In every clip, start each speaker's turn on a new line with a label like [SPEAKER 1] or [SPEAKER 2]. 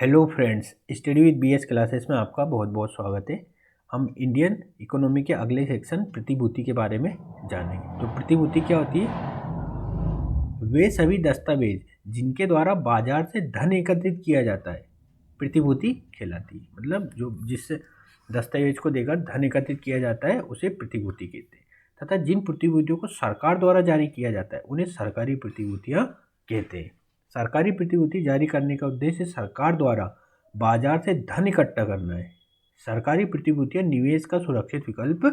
[SPEAKER 1] Hello friends, study with BS classes में आपका बहुत बहुत स्वागत है। हम इंडियन इकोनॉमी के अगले सेक्शन प्रतिभूति के बारे में जानेंगे। तो प्रतिभूति क्या होती है? वे सभी दस्तावेज जिनके द्वारा बाजार से धन एकत्रित किया जाता है प्रतिभूति कहलाती है। मतलब जो जिस दस्तावेज को देकर धन एकत्रित किया जाता है उसे प्रतिभूति कहते हैं, तथा जिन प्रतिभूतियों को सरकार द्वारा जारी किया जाता है उन्हें सरकारी प्रतिभूतियाँ कहते हैं। सरकारी प्रतिभूति जारी करने का उद्देश्य सरकार द्वारा बाजार से धन इकट्ठा करना है। सरकारी प्रतिभूतियां निवेश का सुरक्षित विकल्प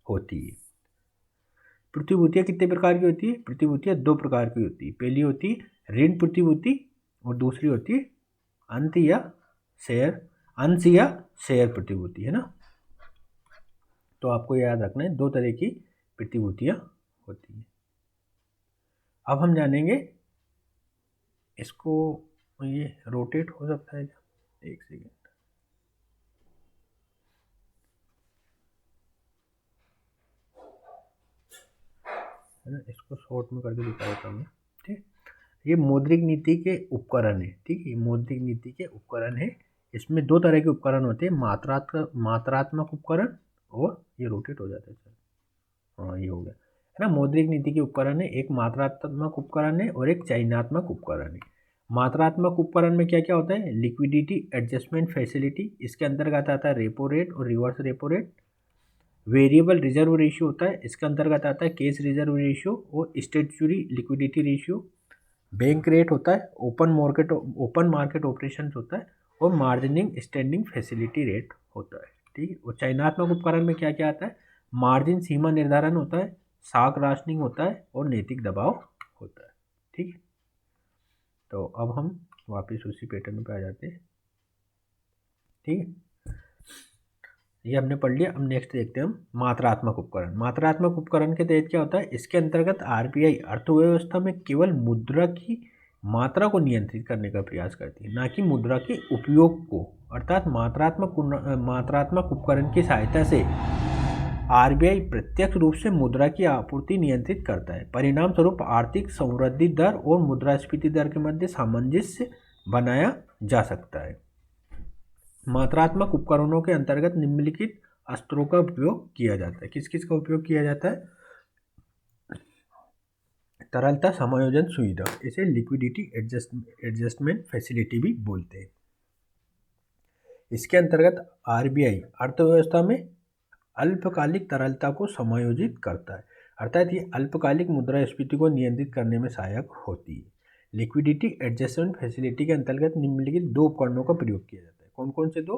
[SPEAKER 1] होती है। प्रतिभूतियां कितने प्रकार की होती है? प्रतिभूतियां दो प्रकार की होती है। पहली होती है ऋण प्रतिभूति और दूसरी होती है अंश या शेयर प्रतिभूति, है ना। तो आपको याद रखना है, दो तरह की प्रतिभूतियां होती है। अब हम जानेंगे इसको, ये रोटेट हो सकता है क्या? एक सेकेंड, है ना, इसको शॉर्ट में करके दिखा देता हूँ। ठीक, ये मौद्रिक नीति के उपकरण है। ठीक है, ये मौद्रिक नीति के उपकरण है। इसमें दो तरह के उपकरण होते हैं, मात्रात्मक उपकरण और ये रोटेट हो जाता है। हाँ, ये हो गया, है ना। मौद्रिक नीति के उपकरण है, एक मात्रात्मक उपकरण है और एक चयनात्मक उपकरण है। मात्रात्मक उपकरण में क्या क्या होता है? लिक्विडिटी एडजस्टमेंट फैसिलिटी, इसके अंतर्गत आता है रेपो रेट और reverse repo rate. Variable reserve ratio होता है, इसके अंतर्गत आता है कैश रिजर्व रेशियो और statutory liquidity ratio. Bank rate होता है, ओपन मार्केट ऑपरेशन होता है और मार्जिनिंग स्टैंडिंग फैसिलिटी रेट होता है। ठीक है, और चयनात्मक उपकरण में क्या क्या आता है? मार्जिन सीमा निर्धारण होता है, साख राशनिंग होता है और नैतिक दबाव होता है। ठीक है, तो अब हम वापस उसी पैटर्न पे आ जाते हैं। ठीक है, ये हमने पढ़ लिया। अब नेक्स्ट देखते हैं हम मात्रात्मक उपकरण। मात्रात्मक उपकरण के तहत क्या होता है? इसके अंतर्गत आरबीआई अर्थव्यवस्था में केवल मुद्रा की मात्रा को नियंत्रित करने का प्रयास करती है, ना कि मुद्रा के उपयोग को। अर्थात मात्रात्मक उपकरण की सहायता से आरबीआई प्रत्यक्ष रूप से मुद्रा की आपूर्ति नियंत्रित करता है। परिणाम स्वरूप आर्थिक संवृद्धि दर और मुद्रास्फीति दर के मध्य सामंजस्य बनाया जा सकता है। मात्रात्मक उपकरणों के अंतर्गत निम्नलिखित अस्त्रों का उपयोग किया जाता है। किस किस का उपयोग किया जाता है? तरलता समायोजन सुविधा, इसे लिक्विडिटी एडजस्टमेंट फैसिलिटी भी बोलते हैं। इसके अंतर्गत आरबीआई अर्थव्यवस्था में अल्पकालिक तरलता को समायोजित करता है, अर्थात ये अल्पकालिक मुद्रास्फीति को नियंत्रित करने में सहायक होती है। लिक्विडिटी एडजस्टमेंट फैसिलिटी के अंतर्गत निम्नलिखित दो उपकरणों का प्रयोग किया जाता है। कौन कौन से दो?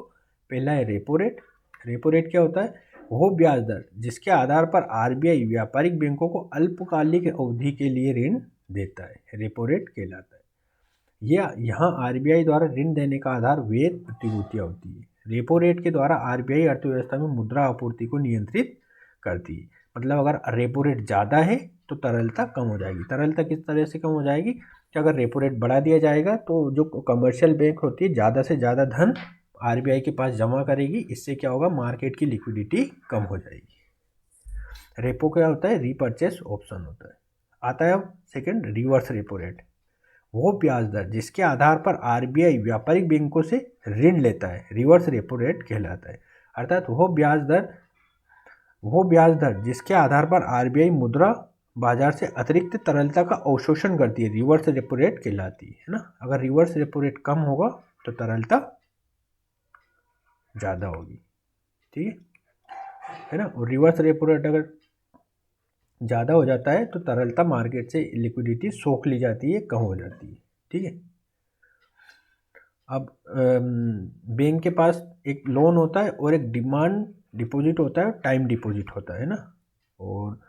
[SPEAKER 1] पहला है रेपो रेट। रेपो रेट क्या होता है? वो ब्याज दर जिसके आधार पर आरबीआई व्यापारिक बैंकों को अल्पकालिक अवधि के लिए ऋण देता है, रेपो रेट कहलाता है। यहाँ आरबीआई द्वारा ऋण देने का आधार वैध प्रतिभूतियाँ होती है। रेपो रेट के द्वारा आरबीआई अर्थव्यवस्था में मुद्रा आपूर्ति को नियंत्रित करती है। मतलब अगर रेपो रेट ज़्यादा है तो तरलता कम हो जाएगी। तरलता किस तरह से कम हो जाएगी कि अगर रेपो रेट बढ़ा दिया जाएगा तो जो कमर्शियल बैंक होती है ज़्यादा से ज़्यादा धन आरबीआई के पास जमा करेगी। इससे क्या होगा? मार्केट की लिक्विडिटी कम हो जाएगी। रेपो क्या होता है? रीपर्चेस ऑप्शन होता है। आता है अब सेकेंड, रिवर्स रेपो रेट। वो ब्याज दर जिसके आधार पर आरबीआई व्यापारिक बैंकों से ऋण लेता है, रिवर्स रेपो रेट कहलाता है। अर्थात वो ब्याज दर जिसके आधार पर आरबीआई मुद्रा बाजार से अतिरिक्त तरलता का अवशोषण करती है, रिवर्स रेपो रेट कहलाती है ना। अगर रिवर्स रेपो रेट कम होगा तो तरलता ज़्यादा होगी। ठीक है ना। और रिवर्स रेपो रेट अगर ज़्यादा हो जाता है तो तरलता मार्केट से लिक्विडिटी सोख ली जाती है, कम हो जाती है। ठीक है, अब बैंक के पास एक लोन होता है और एक डिमांड डिपॉजिट होता है, टाइम डिपॉजिट होता है ना। और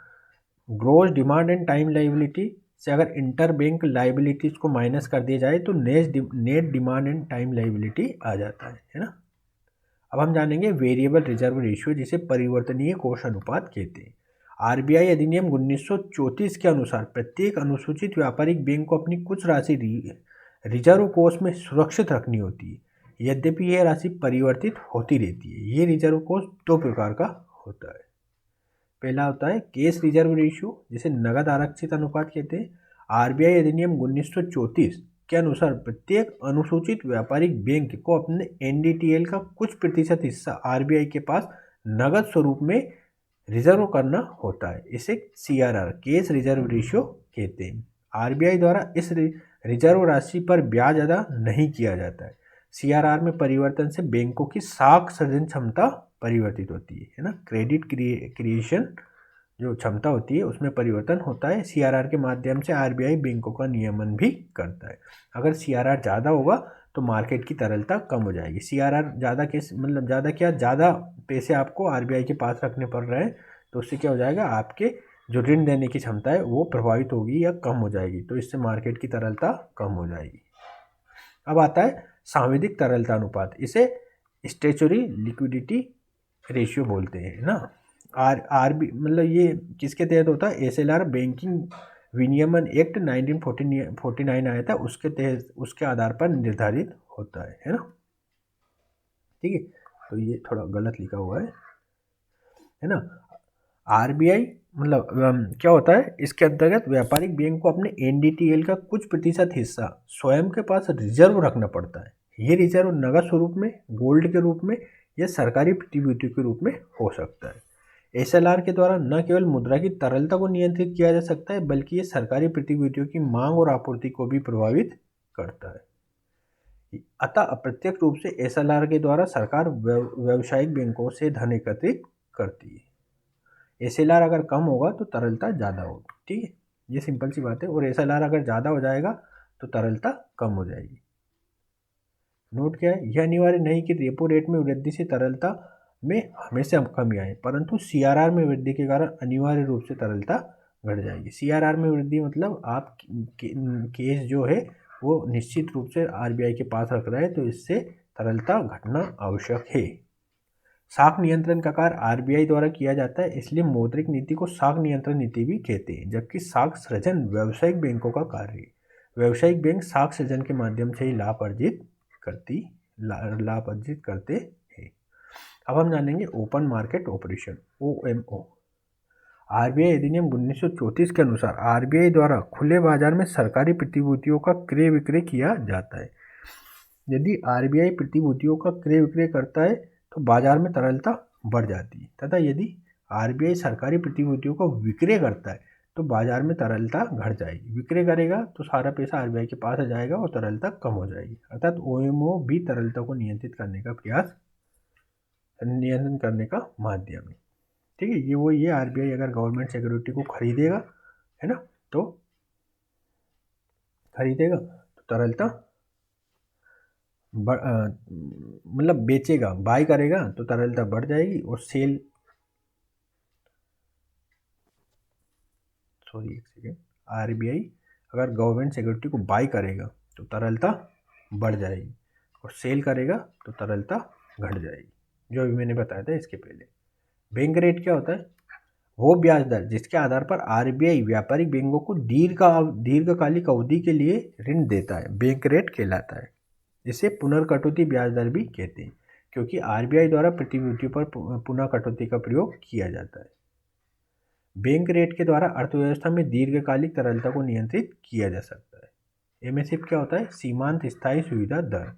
[SPEAKER 1] gross demand and time liability से अगर इंटर बैंक लायबिलिटीज़ को माइनस कर दिया जाए तो net demand and time liability आ जाता है ना। अब हम जानेंगे वेरिएबल रिजर्व रेशियो, जिसे परिवर्तनीय कोष अनुपात कहते हैं। आरबीआई अधिनियम 1934 के अनुसार प्रत्येक अनुसूचित व्यापारिक बैंक को अपनी कुछ राशि रिजर्व कोष में सुरक्षित रखनी होती है, यद्यपि यह राशि परिवर्तित होती रहती है। ये रिजर्व कोष दो प्रकार का होता है। पहला होता है कैश रिजर्व रेशियो, जिसे नगद आरक्षित अनुपात कहते हैं। आरबीआई अधिनियम 1934 के अनुसार प्रत्येक अनुसूचित व्यापारिक बैंक को अपने एनडीटीएल का कुछ प्रतिशत हिस्सा आरबीआई के पास नगद स्वरूप में रिजर्व करना होता है। इसे सीआरआर कैश रिजर्व रेशियो कहते हैं। आरबीआई द्वारा इस रिजर्व राशि पर ब्याज अदा नहीं किया जाता है। सीआरआर में परिवर्तन से बैंकों की साख सृजन क्षमता परिवर्तित होती है ना। क्रेडिट क्रिएशन जो क्षमता होती है उसमें परिवर्तन होता है। सीआरआर के माध्यम से आरबीआई बैंकों का नियमन भी करता है। अगर सीआरआर ज़्यादा होगा तो मार्केट की तरलता कम हो जाएगी। सीआरआर ज़्यादा केस मतलब ज़्यादा पैसे आपको आरबीआई के पास रखने पड़ रहे हैं तो उससे क्या हो जाएगा, आपके जो ऋण देने की क्षमता है वो प्रभावित होगी या कम हो जाएगी, तो इससे मार्केट की तरलता कम हो जाएगी। अब आता है सांविधिक तरलता अनुपात, इसे स्टैच्यूटरी लिक्विडिटी रेशियो बोलते हैं ना। आरबी मतलब ये किसके तहत होता है, एसएलआर बैंकिंग विनियमन एक्ट 1949 आया था, उसके तहत उसके आधार पर निर्धारित होता है ना। ठीक है, तो ये थोड़ा गलत लिखा हुआ है ना। आरबीआई मतलब क्या होता है, इसके अंतर्गत व्यापारिक बैंक को अपने एनडीटीएल का कुछ प्रतिशत हिस्सा स्वयं के पास रिजर्व रखना पड़ता है। ये रिजर्व नगद स्वरूप में, गोल्ड के रूप में या सरकारी प्रतिभूति के रूप में हो सकता है। एसएलआर के द्वारा न केवल मुद्रा की तरलता को नियंत्रित किया जा सकता है बल्कि ये सरकारी प्रतिभूतियों की मांग और आपूर्ति को भी प्रभावित करता है। अतः अप्रत्यक्ष रूप से एसएलआर के द्वारा सरकार व्यावसायिक बैंकों से धन एकत्रित करती है। एसएलआर अगर कम होगा तो तरलता ज़्यादा होगी। ठीक है, ये सिंपल सी बात है। और एसएलआर अगर ज़्यादा हो जाएगा तो तरलता कम हो जाएगी। नोट क्या है, यह अनिवार्य नहीं कि रेपो रेट में वृद्धि से तरलता में हमेशा कमी आए, परंतु सीआरआर में वृद्धि के कारण अनिवार्य रूप से तरलता घट जाएगी। सीआरआर में वृद्धि मतलब आप केस जो है वो निश्चित रूप से आरबीआई के पास रख रहा है, तो इससे तरलता घटना आवश्यक है। साख नियंत्रण का कार्य आरबीआई द्वारा किया जाता है, इसलिए मौद्रिक नीति को साख नियंत्रण नीति भी कहते हैं, जबकि साख सृजन व्यावसायिक बैंकों का कार्य है। व्यावसायिक बैंक साख सृजन के माध्यम से ही लाभ अर्जित करते हैं। अब हम जानेंगे open market operation, OMO. RBI अधिनियम 1934 के अनुसार आरबीआई द्वारा खुले बाजार में सरकारी प्रतिभूतियों का क्रय विक्रय किया जाता है। यदि आरबीआई प्रतिभूतियों का क्रय विक्रय करता है तो बाजार में तरलता बढ़ जाती है, तथा यदि आरबीआई सरकारी प्रतिभूतियों का विक्रय करता है तो बाजार में तरलता घट जाएगी। विक्रय करेगा तो सारा पैसा आरबीआई के पास आ जाएगा और तरलता कम हो जाएगी। अर्थात ओएमओ भी तरलता को नियंत्रण करने का माध्यम है। ठीक है, ये आरबीआई अगर गवर्नमेंट सिक्योरिटी को खरीदेगा है ना, तो तरलता मतलब बेचेगा, बाय करेगा तो तरलता बढ़ जाएगी, और आरबीआई अगर गवर्नमेंट सिक्योरिटी को बाय करेगा तो तरलता बढ़ जाएगी, और सेल करेगा तो तरलता घट जाएगी, जो अभी मैंने बताया था इसके पहले। बैंक रेट क्या होता है, वो ब्याज दर जिसके आधार पर आरबीआई व्यापारिक बैंकों को दीर्घकालिक अवधि के लिए ऋण देता है, बैंक रेट कहलाता है। इसे पुनर्कटौती ब्याज दर भी कहते हैं, क्योंकि आरबीआई द्वारा प्रतिभूतियों पर पुनः कटौती का प्रयोग किया जाता है। बैंक रेट के द्वारा अर्थव्यवस्था में दीर्घकालिक तरलता को नियंत्रित किया जा सकता है। एमएसएफ क्या होता है, सीमांत स्थायी सुविधा दर,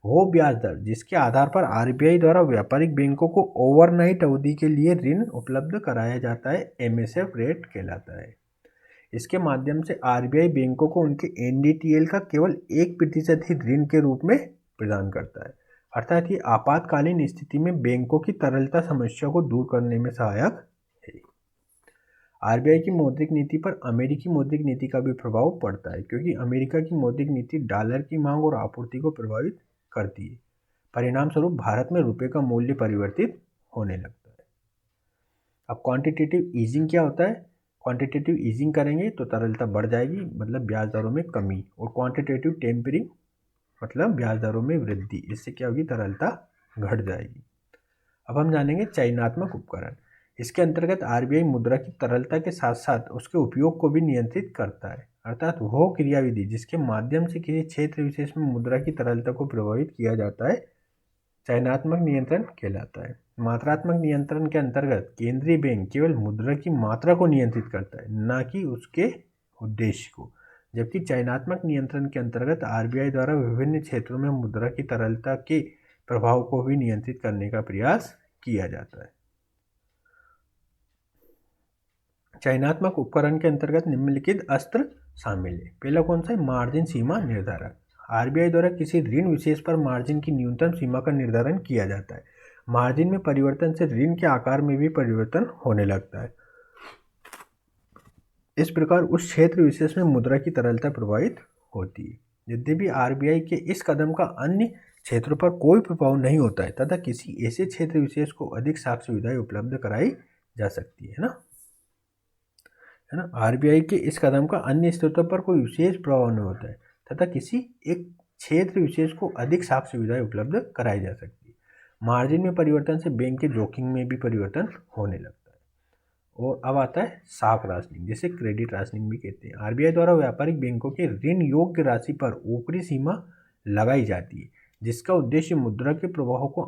[SPEAKER 1] वो ब्याज दर जिसके आधार पर आरबीआई द्वारा व्यापारिक बैंकों को ओवरनाइट अवधि के लिए ऋण उपलब्ध कराया जाता है, एमएसएफ रेट कहलाता है। इसके माध्यम से आरबीआई बैंकों को उनके एनडीटीएल का केवल 1% ही ऋण के रूप में प्रदान करता है। अर्थात ये आपातकालीन स्थिति में बैंकों की तरलता समस्या को दूर करने में सहायक है। आरबीआई की मौद्रिक नीति पर अमेरिकी मौद्रिक नीति का भी प्रभाव पड़ता है, क्योंकि अमेरिका की मौद्रिक नीति डॉलर की मांग और आपूर्ति को प्रभावित करती है। परिणाम स्वरूप भारत में रुपये का मूल्य परिवर्तित होने लगता है। अब क्वांटिटेटिव ईजिंग क्या होता है, क्वांटिटेटिव ईजिंग करेंगे तो तरलता बढ़ जाएगी, मतलब ब्याज दरों में कमी, और क्वांटिटेटिव टेम्परिंग मतलब ब्याज दरों में वृद्धि, इससे क्या होगी, तरलता घट जाएगी। अब हम जानेंगे चयनात्मक उपकरण। इसके अंतर्गत आरबीआई मुद्रा की तरलता के साथ साथ उसके उपयोग को भी नियंत्रित करता है, अर्थात वह क्रियाविधि जिसके माध्यम से किसी क्षेत्र विशेष में मुद्रा की तरलता को प्रभावित किया जाता है चयनात्मक नियंत्रण कहलाता है। मात्रात्मक नियंत्रण के अंतर्गत केंद्रीय बैंक केवल मुद्रा की मात्रा को नियंत्रित करता है, न कि उसके उद्देश्य को। जबकि चयनात्मक नियंत्रण के अंतर्गत आरबीआई द्वारा विभिन्न क्षेत्रों में मुद्रा की तरलता के प्रभाव को भी नियंत्रित करने का प्रयास किया जाता है। चयनात्मक उपकरण के अंतर्गत निम्नलिखित अस्त्र शामिल है। पहला कौन सा है? मार्जिन सीमा निर्धारक। आरबीआई द्वारा किसी ऋण विशेष पर मार्जिन की न्यूनतम सीमा का निर्धारण किया जाता है। मार्जिन में परिवर्तन से ऋण के आकार में भी परिवर्तन होने लगता है। इस प्रकार उस क्षेत्र विशेष में मुद्रा की तरलता प्रभावित होती है। यद्यपि आरबीआई के इस कदम का अन्य क्षेत्रों पर कोई प्रभाव नहीं होता है तथा किसी ऐसे क्षेत्र विशेष को अधिक साख सुविधाएं उपलब्ध कराई जा सकती है ना, आरबीआई के इस कदम का अन्य स्रोतों पर कोई विशेष प्रभाव नहीं होता है तथा किसी एक क्षेत्र विशेष को अधिक साख सुविधाएं उपलब्ध कराई जा सकती है। मार्जिन में परिवर्तन से बैंक के जोखिम में भी परिवर्तन होने लगता है। और अब आता है साख राशनिंग, जिसे क्रेडिट राशनिंग भी कहते हैं। आरबीआई द्वारा व्यापारिक बैंकों के ऋण योग्य राशि पर ऊपरी सीमा लगाई जाती है, जिसका उद्देश्य मुद्रा के प्रवाह को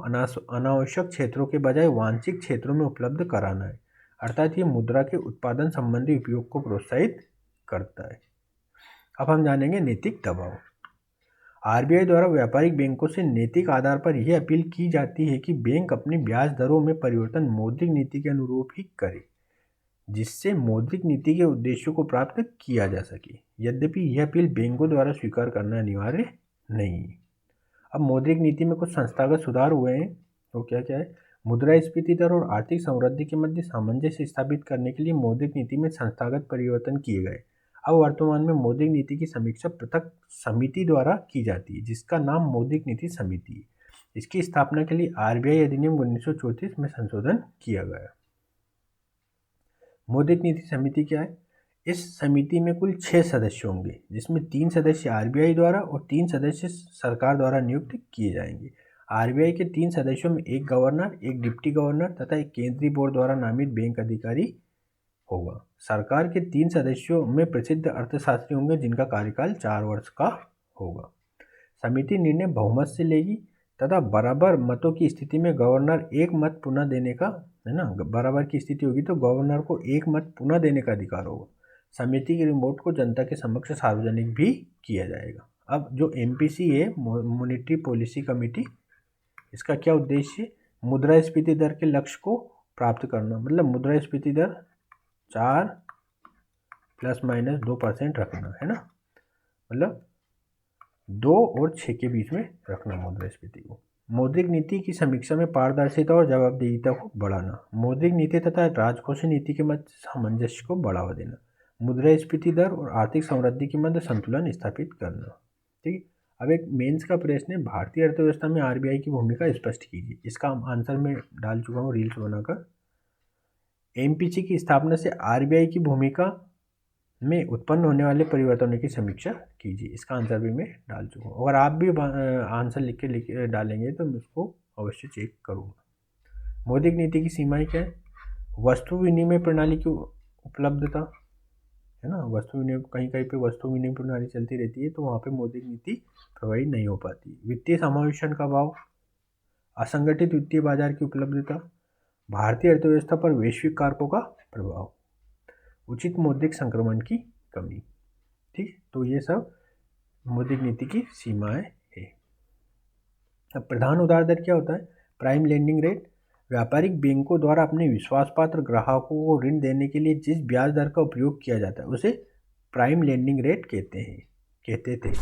[SPEAKER 1] अनावश्यक क्षेत्रों के बजाय वांछित क्षेत्रों में उपलब्ध कराना है, अर्थात ये मुद्रा के उत्पादन संबंधी उपयोग को प्रोत्साहित करता है। अब हम जानेंगे नैतिक दबाव। आरबीआई द्वारा व्यापारिक बैंकों से नैतिक आधार पर यह अपील की जाती है कि बैंक अपनी ब्याज दरों में परिवर्तन मौद्रिक नीति के अनुरूप ही करे, जिससे मौद्रिक नीति के उद्देश्यों को प्राप्त किया जा सके। यद्यपि यह अपील बैंकों द्वारा स्वीकार करना अनिवार्य नहीं है। अब मौद्रिक नीति में कुछ संस्थागत सुधार हुए हैं, तो क्या क्या है? मुद्रास्फीति दर और आर्थिक समृद्धि के मध्य सामंजस्य स्थापित करने के लिए मौद्रिक नीति में संस्थागत परिवर्तन किए गए। अब वर्तमान में मौद्रिक नीति की समीक्षा पृथक समिति द्वारा की जाती है, जिसका नाम मौद्रिक नीति समिति है। इसकी स्थापना के लिए आरबीआई अधिनियम 1934 में संशोधन किया गया। मौद्रिक नीति समिति क्या है? इस समिति में कुल 6 सदस्य होंगे, जिसमें 3 सदस्य आरबीआई द्वारा और 3 सदस्य सरकार द्वारा नियुक्त किए जाएंगे। आरबीआई के 3 सदस्यों में एक गवर्नर, एक डिप्टी गवर्नर तथा एक केंद्रीय बोर्ड द्वारा नामित बैंक अधिकारी होगा। सरकार के 3 सदस्यों में प्रसिद्ध अर्थशास्त्री होंगे, जिनका कार्यकाल 4 वर्ष का होगा। समिति निर्णय बहुमत से लेगी तथा बराबर मतों की स्थिति में गवर्नर एक मत पुनः देने का, है ना, बराबर की स्थिति होगी तो गवर्नर को एक मत पुनः देने का अधिकार होगा। समिति के रिपोर्ट को जनता के समक्ष सार्वजनिक भी किया जाएगा। अब जो एमपीसी है, मॉनेटरी पॉलिसी कमेटी, इसका क्या उद्देश्य? मुद्रास्फीति दर के लक्ष्य को प्राप्त करना, मतलब मुद्रास्फीति दर 4 ± 2% रखना, है ना, मतलब 2 और 6 के बीच में रखना मुद्रास्फीति को। मौद्रिक नीति की समीक्षा में पारदर्शिता और जवाबदेहिता को बढ़ाना, मौद्रिक नीति तथा राजकोषीय नीति के मध्य सामंजस्य को बढ़ावा देना, मुद्रास्फीति दर और आर्थिक समृद्धि के मध्य संतुलन स्थापित करना। ठीक है, अब एक मेंस का प्रश्न है, भारतीय अर्थव्यवस्था में आरबीआई की भूमिका स्पष्ट कीजिए। इसका आंसर मैं डाल चुका हूँ रील्स बनाकर। एमपीसी की स्थापना से आरबीआई की भूमिका में उत्पन्न होने वाले परिवर्तनों की समीक्षा कीजिए। इसका आंसर भी मैं डाल चुका हूँ। अगर आप भी आंसर लिख के डालेंगे तो मैं उसको अवश्य चेक करूँगा। मौद्रिक नीति की सीमाएं क्या है? वस्तु विनिमय प्रणाली की उपलब्धता, है ना, वस्तु विनिमय, कहीं कहीं पे वस्तु विनिमय प्रणाली चलती रहती है तो वहाँ पे मौद्रिक नीति प्रभावी नहीं हो पाती। वित्तीय समावेशन का अभाव, असंगठित वित्तीय बाजार की उपलब्धता, भारतीय अर्थव्यवस्था पर वैश्विक कारकों का प्रभाव, उचित मौद्रिक संक्रमण की कमी। ठीक, तो ये सब मौद्रिक नीति की सीमाएं है। अब प्रधान उधार दर क्या होता है? Prime lending rate. व्यापारिक बैंकों द्वारा अपने विश्वास पात्र ग्राहकों को ऋण देने के लिए जिस ब्याज दर का उपयोग किया जाता है उसे प्राइम लेंडिंग रेट कहते थे।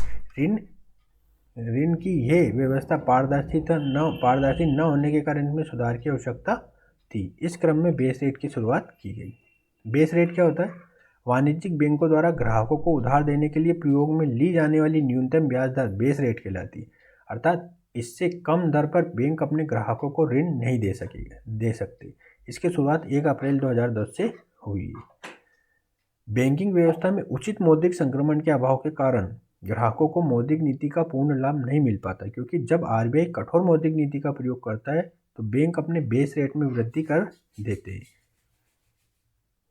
[SPEAKER 1] ऋण की यह व्यवस्था पारदर्शी न होने के कारण इसमें सुधार की आवश्यकता थी। इस क्रम में बेस रेट की शुरुआत की गई। बेस रेट क्या होता है? वाणिज्यिक बैंकों द्वारा ग्राहकों को उधार देने के लिए प्रयोग में ली जाने वाली न्यूनतम ब्याज दर बेस रेट कहलाती है। अर्थात इससे कम दर पर बैंक अपने ग्राहकों को ऋण नहीं दे सकते। इसकी शुरुआत 1 अप्रैल 2010 से हुई है। बैंकिंग व्यवस्था में उचित मौद्रिक संक्रमण के अभाव के कारण ग्राहकों को मौद्रिक नीति का पूर्ण लाभ नहीं मिल पाता, क्योंकि जब आरबीआई कठोर मौद्रिक नीति का प्रयोग करता है तो बैंक अपने बेस रेट में वृद्धि कर देते हैं,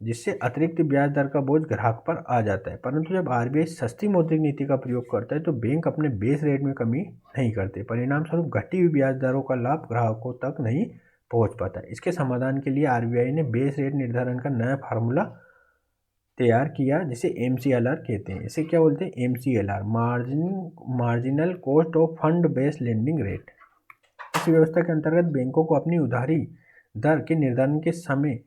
[SPEAKER 1] जिससे अतिरिक्त ब्याज दर का बोझ ग्राहक पर आ जाता है। परंतु जब आरबीआई सस्ती मौद्रिक नीति का प्रयोग करता है तो बैंक अपने बेस रेट में कमी नहीं करते। परिणाम स्वरूप घटी हुई ब्याज दरों का लाभ ग्राहकों तक नहीं पहुंच पाता। इसके समाधान के लिए आरबीआई ने बेस रेट निर्धारण का नया फार्मूला तैयार किया जिसे MCLR कहते हैं। इसे क्या बोलते हैं? MCLR, marginal cost of fund based lending rate. इस व्यवस्था के अंतर्गत बैंकों को अपनी उधारी दर के निर्धारण के समय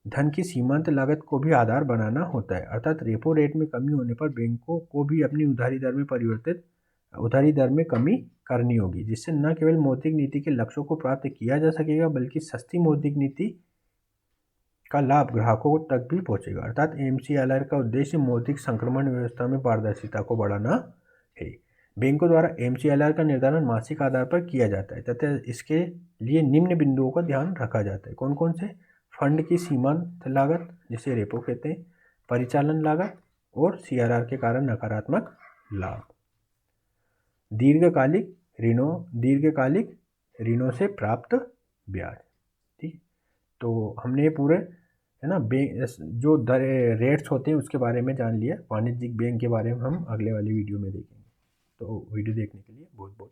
[SPEAKER 1] धन की सीमांत लागत को भी आधार बनाना होता है। अर्थात रेपो रेट में कमी होने पर बैंकों को भी अपनी उधारी दर में कमी करनी होगी, जिससे न केवल मौद्रिक नीति के लक्ष्यों को प्राप्त किया जा सकेगा बल्कि सस्ती मौद्रिक नीति का लाभ ग्राहकों तक भी पहुंचेगा। अर्थात MCLR का उद्देश्य मौद्रिक संक्रमण व्यवस्था में पारदर्शिता को बढ़ाना है। बैंकों द्वारा MCLR का निर्धारण मासिक आधार पर किया जाता है तथा इसके लिए निम्न बिंदुओं का ध्यान रखा जाता है। कौन कौन से? फंड की सीमांत लागत जिसे रेपो कहते हैं, परिचालन लागत और CRR के कारण नकारात्मक लाभ। दीर्घकालिक ऋणों से प्राप्त ब्याज। ठीक, तो हमने पूरे है ना जो रेट्स होते हैं उसके बारे में जान लिया। वाणिज्यिक बैंक के बारे में हम अगले वाली वीडियो में देखेंगे। तो वीडियो देखने के लिए बहुत बहुत